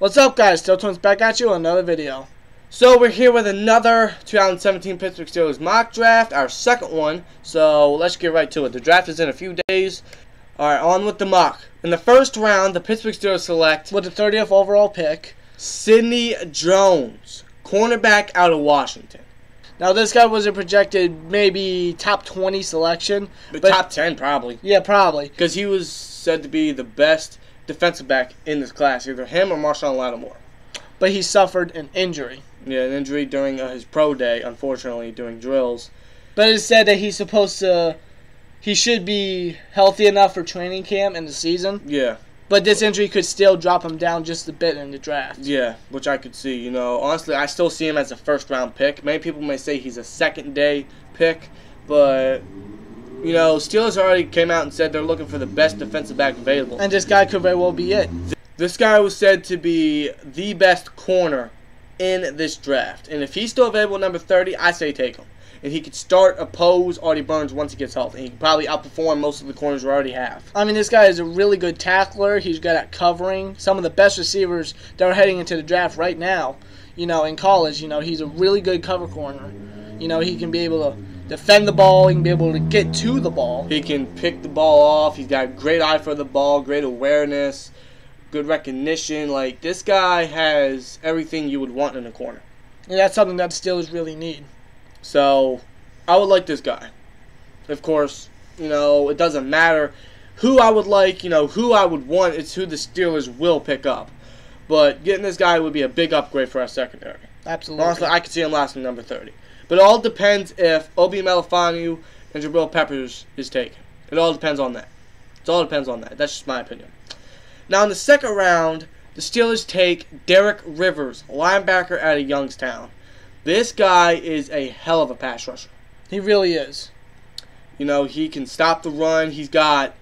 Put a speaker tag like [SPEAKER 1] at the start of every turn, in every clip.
[SPEAKER 1] What's up, guys? Still Twins back at you with another video. So we're here with another 2017 Pittsburgh Steelers mock draft, our second one. So let's get right to it. The draft is in a few days. Alright, on with the mock. In the first round, the Pittsburgh Steelers select, with the 30th overall pick, Sidney Jones, cornerback out of Washington. Now this guy was a projected maybe top 20 selection. But top 10 probably. Yeah, probably. Because he was said to be the best defensive back in this class, either him or Marshawn Lattimore. But he suffered an injury. Yeah, an injury during his pro day, unfortunately, during drills. But it said that he should be healthy enough for training camp in the season. Yeah. But this injury could still drop him down just a bit in the draft. Yeah, which I could see. You know, honestly, I still see him as a first-round pick. Many people may say he's a second-day pick, but you know, Steelers already came out and said they're looking for the best defensive back available. And this guy could very well be it. This guy was said to be the best corner in this draft. And if he's still available at number 30, I say take him. And he could start, oppose Artie Burns once he gets healthy. He can probably outperform most of the corners we already have. I mean, this guy is a really good tackler. He's good at covering. Some of the best receivers that are heading into the draft right now, you know, in college, you know, he's a really good cover corner. You know, he can be able to defend the ball. He can be able to get to the ball. He can pick the ball off. He's got a great eye for the ball, great awareness, good recognition. Like, this guy has everything you would want in a corner. And that's something that the Steelers really need. So, I would like this guy. Of course, you know, it doesn't matter who I would like, you know, who I would want. It's who the Steelers will pick up. But getting this guy would be a big upgrade for our secondary. Absolutely. Honestly, I could see him lasting number 30. But it all depends if Obi Melifonwu and Jabril Peppers is taken. It all depends on that. It all depends on that. That's just my opinion. Now, in the second round, the Steelers take Derek Rivers, linebacker out of Youngstown. This guy is a hell of a pass rusher. He really is. You know, he can stop the run. He's got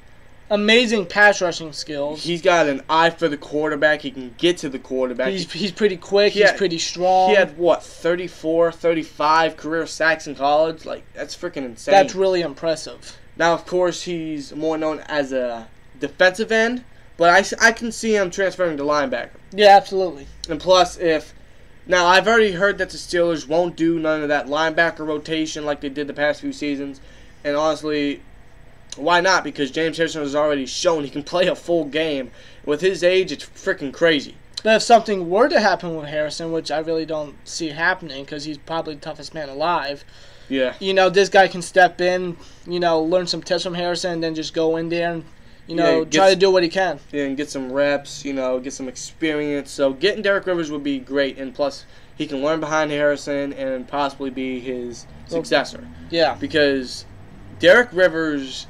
[SPEAKER 1] amazing pass rushing skills. He's got an eye for the quarterback. He can get to the quarterback. He's pretty quick. He's pretty strong. He had, what, 34, 35 career sacks in college? Like, that's freaking insane. That's really impressive. Now, of course, he's more known as a defensive end, but I can see him transferring to linebacker. Yeah, absolutely. And plus, now, I've already heard that the Steelers won't do none of that linebacker rotation like they did the past few seasons. And honestly, why not? Because James Harrison has already shown he can play a full game. With his age, it's freaking crazy. But if something were to happen with Harrison, which I really don't see happening because he's probably the toughest man alive, yeah, you know, this guy can step in, you know, learn some tips from Harrison, and then just go in there and, you know, try to do what he can. Yeah, and get some reps, you know, get some experience. So getting Derek Rivers would be great, and plus he can learn behind Harrison and possibly be his successor. Yeah. Because Derek Rivers,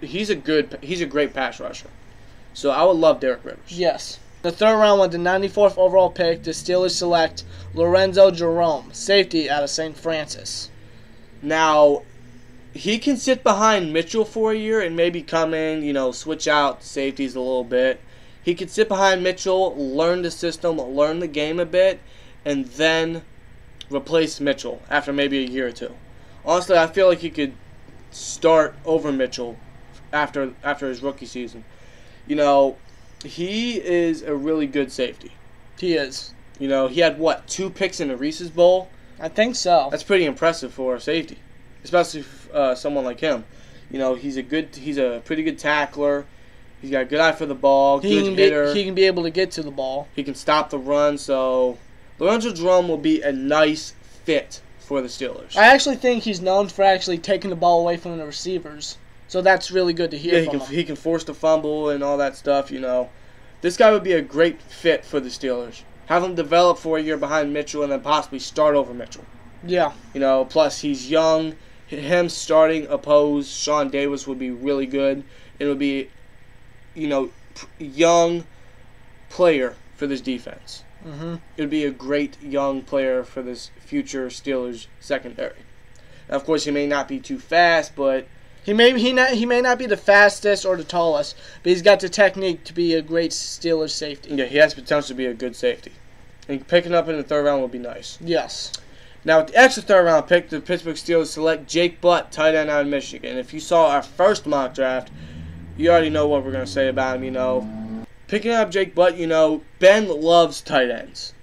[SPEAKER 1] he's a great pass rusher. So I would love Derek Rivers. Yes. The third round with the 94th overall pick, the Steelers select Lorenzo Jerome, safety out of St. Francis. Now, he can sit behind Mitchell for a year and maybe come in, you know, switch out safeties a little bit. He could sit behind Mitchell, learn the system, learn the game a bit, and then replace Mitchell after maybe a year or two. Honestly, I feel like he could start over Mitchell after his rookie season. You know, he is a really good safety. He is. You know, he had, what, 2 picks in the Reese's Bowl? I think so. That's pretty impressive for a safety, especially someone like him. You know, he's a pretty good tackler. He's got a good eye for the ball, good hitter. He can be able to get to the ball. He can stop the run, so Lorenzo Jerome will be a nice fit for the Steelers. I actually think he's known for actually taking the ball away from the receivers. So that's really good to hear from him. He can force the fumble and all that stuff, you know. This guy would be a great fit for the Steelers. Have him develop for a year behind Mitchell and then possibly start over Mitchell. Yeah. You know, plus he's young. Him starting oppose Sean Davis would be really good. It would be, you know, young player for this defense. It would be a great young player for this future Steelers secondary. Now, of course, he may not be too fast, but he may not be the fastest or the tallest, but he's got the technique to be a great Steelers safety. Yeah, he has potential to be a good safety. And picking up in the third round would be nice. Yes. Now, with the extra third round pick, the Pittsburgh Steelers select Jake Butt, tight end out of Michigan. If you saw our first mock draft, you already know what we're going to say about him, you know. Picking up Jake Butt, Ben loves tight ends.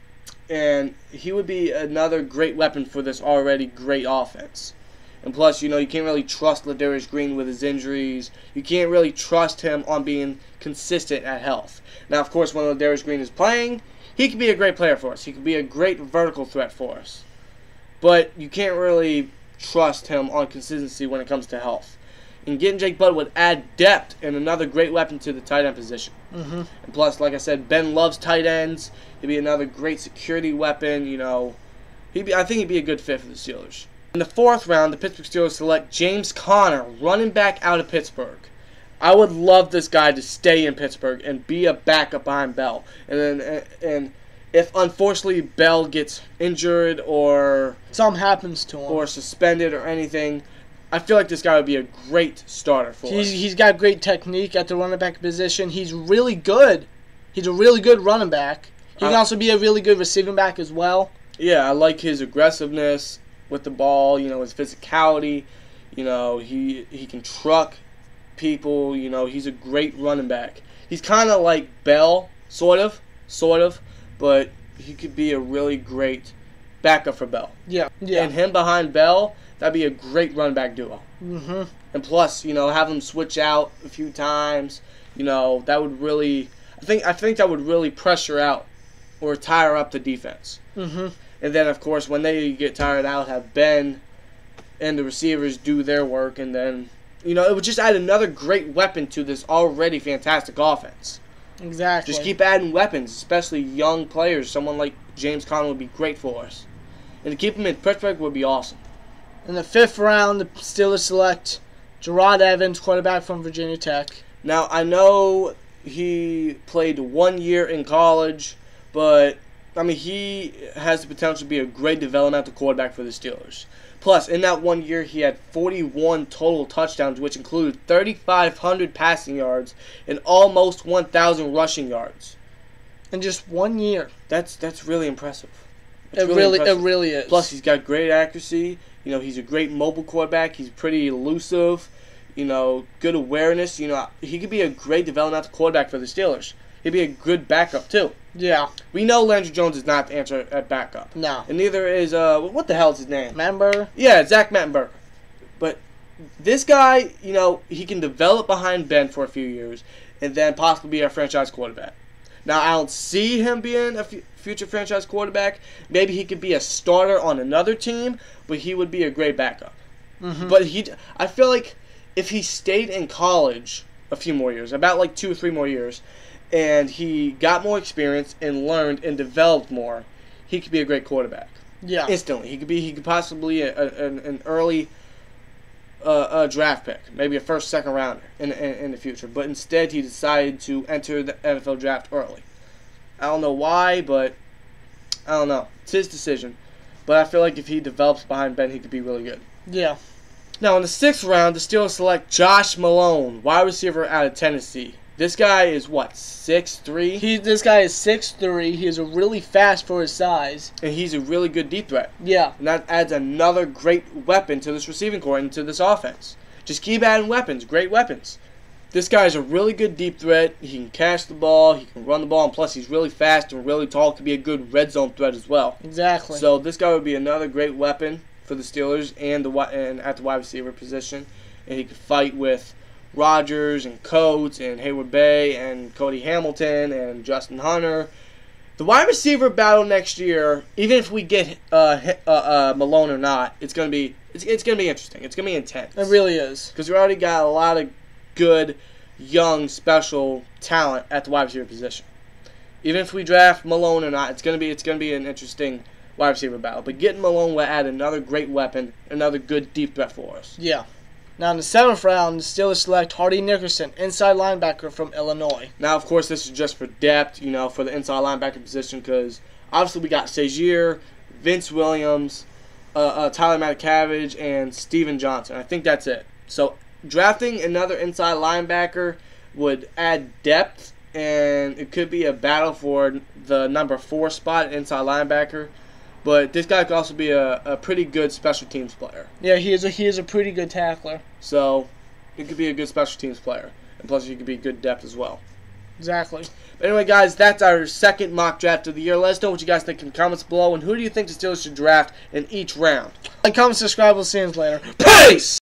[SPEAKER 1] And he would be another great weapon for this already great offense. And plus, you can't really trust Ladarius Green with his injuries. You can't really trust him on being consistent at health. Now, of course, when Ladarius Green is playing, he could be a great player for us. He could be a great vertical threat for us. But you can't really trust him on consistency when it comes to health. And getting Jake Butt would add depth and another great weapon to the tight end position. And plus, like I said, Ben loves tight ends. He'd be another great security weapon. I think he'd be a good fit for the Steelers. In the 4th round, the Pittsburgh Steelers select James Conner, running back out of Pittsburgh. I would love this guy to stay in Pittsburgh and be a backup behind Bell. And if unfortunately Bell gets injured or
[SPEAKER 2] something happens to him
[SPEAKER 1] or suspended or anything, I feel like this guy would be a great starter for us.
[SPEAKER 2] He's got great technique at the running back position. He's really good. He's a really good running back. He can also be a really good receiving back as well.
[SPEAKER 1] Yeah, I like his aggressiveness with the ball, his physicality. He can truck people. He's a great running back. He's kind of like Bell, sort of, but he could be a really great backup for Bell.
[SPEAKER 2] Yeah.
[SPEAKER 1] And him behind Bell, that'd be a great running back duo. And plus, have them switch out a few times. That would really, I think that would really pressure out or tire up the defense. And then, of course, when they get tired out, have Ben and the receivers do their work. And then, it would just add another great weapon to this already fantastic offense.
[SPEAKER 2] Exactly.
[SPEAKER 1] Just keep adding weapons, especially young players. Someone like James Conner would be great for us. And to keep him in Pittsburgh would be awesome.
[SPEAKER 2] In the 5th round, the Steelers select Gerard Evans, quarterback from Virginia Tech.
[SPEAKER 1] Now, I know he played 1 year in college, but he has the potential to be a great developmental quarterback for the Steelers. Plus, in that 1 year, he had 41 total touchdowns, which included 3,500 passing yards and almost 1,000 rushing yards.
[SPEAKER 2] In just 1 year.
[SPEAKER 1] That's really impressive.
[SPEAKER 2] It really is.
[SPEAKER 1] Plus, he's got great accuracy. He's a great mobile quarterback. He's pretty elusive. Good awareness. He could be a great developmental quarterback for the Steelers. He'd be a good backup, too.
[SPEAKER 2] Yeah.
[SPEAKER 1] We know Landry Jones is not the answer at backup.
[SPEAKER 2] No.
[SPEAKER 1] And neither is, what the hell is his name?
[SPEAKER 2] Mettenberger?
[SPEAKER 1] Yeah, Zach Mettenberger. But this guy, he can develop behind Ben for a few years and then possibly be our franchise quarterback. Now, I don't see him being a future franchise quarterback. Maybe he could be a starter on another team, but he would be a great backup. But I feel like if he stayed in college a few more years, about like 2 or 3 more years, and he got more experience and learned and developed more, he could be a great quarterback.
[SPEAKER 2] Yeah.
[SPEAKER 1] Instantly. He could possibly an early draft pick, maybe a first, second rounder in the future. But instead, he decided to enter the NFL draft early. I don't know why, but I don't know. It's his decision. But I feel like if he develops behind Ben, he could be really good.
[SPEAKER 2] Yeah.
[SPEAKER 1] Now, in the 6th round, the Steelers select Josh Malone, wide receiver out of Tennessee. This guy is, 6'3"?
[SPEAKER 2] This guy is 6'3". He is really fast for his size.
[SPEAKER 1] And he's a really good deep threat.
[SPEAKER 2] Yeah.
[SPEAKER 1] And that adds another great weapon to this receiving core and to this offense. Just keep adding weapons, great weapons. This guy's a really good deep threat. He can catch the ball, he can run the ball, and plus he's really fast and really tall. Could be a good red zone threat as well.
[SPEAKER 2] Exactly.
[SPEAKER 1] So this guy would be another great weapon for the Steelers and at the wide receiver position. And he could fight with Rodgers and Coates and Hayward Bay and Cody Hamilton and Justin Hunter. The wide receiver battle next year, even if we get Malone or not, it's gonna be interesting. It's gonna be intense.
[SPEAKER 2] It really is,
[SPEAKER 1] because we already got a lot of good, young, special talent at the wide receiver position. Even if we draft Malone or not, it's gonna be an interesting wide receiver battle. But getting Malone will add another great weapon, another good deep threat for us.
[SPEAKER 2] Yeah. Now, in the 7th round, the Steelers select Hardy Nickerson, inside linebacker from Illinois.
[SPEAKER 1] Now, of course, this is just for depth, for the inside linebacker position, because obviously we got Shazier, Vince Williams, Tyler Matakavage, and Steven Johnson. I think that's it. So, drafting another inside linebacker would add depth, and it could be a battle for the number 4 spot inside linebacker. But this guy could also be a pretty good special teams player.
[SPEAKER 2] Yeah, he is a pretty good tackler.
[SPEAKER 1] So, he could be a good special teams player. And plus, he could be good depth as well.
[SPEAKER 2] Exactly.
[SPEAKER 1] But anyway, guys, that's our second mock draft of the year. Let us know what you guys think in the comments below, and who do you think the Steelers should draft in each round.
[SPEAKER 2] Like, comment, subscribe. We'll see you later.
[SPEAKER 1] Peace!